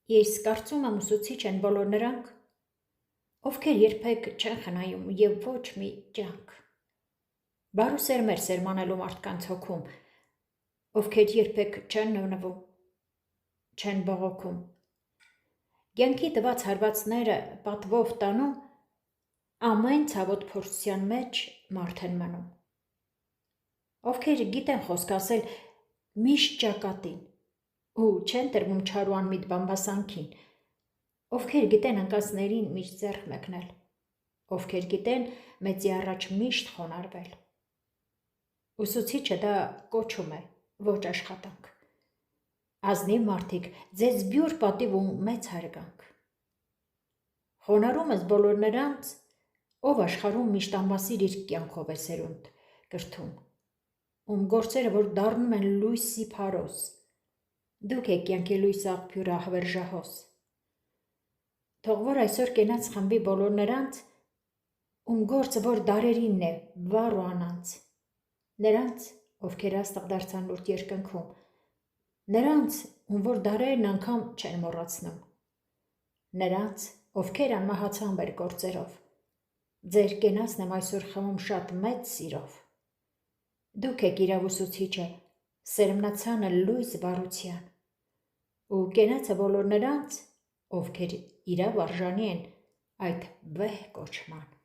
Ես կարծում եմ ուսուցիչ են բոլոր նրանք, ովքեր երբեք չեն խնայում և ոչ մի ջանք։ Բարու սերմեր սերմանելու մարդկանց հոգում, ովքեր երբեք չեն նվնվում, չեն բողոքում։ Կյանքի տված հարվածները պատվով տանում, ամեն ցավոտ փորձության մեջ մարդ են մնում, ովքեր գիտեն խոսք ասել միշտ ճակատին ու չեն տրվում չար ու անմիտ բամբասանքին, ովքեր գիտեն անկածներին միշտ ձեռք մեկնել, ովքեր գիտեն մեծի առաջ միշտ խոնարհվել։ Ուսուցիչը դա կոչում է, ոչ աշխատանք։ Ազնիվ մարդիկ, ձեզ բյուր պատիվ ու մեծ հարգանք։ Խոնարհում ես բոլոր նրանց, ով աշխարհում միշտ անմասիր իր կյանքով է սերունդ կրթում, ում գործերը որ դառնում են լույսի փարոս, դուք եք կյանքի լույսի աղբյուրը ահվերժահոս։ Թող որ այսօր կենաց խմբի բոլոր նրանց, ում գործը որ դարերինն է վառ ու անանց, նրանց, ովքեր աստղ դարձան լուրջ երկնքում, նրանց, ում որ դարերն անգամ չեն մոռացնում, նրանց, ովքեր անմահացան մեր գործերով, ձեր կենացն եմ այսօր խմում շատ մեծ սիրով։ Դուք եք իրավ ուսուցիչը, սերմնացանը լույս վառության, ու կենացը բոլոր նրանց, ովքեր իրավ արժանի են այդ վեհ կոչման։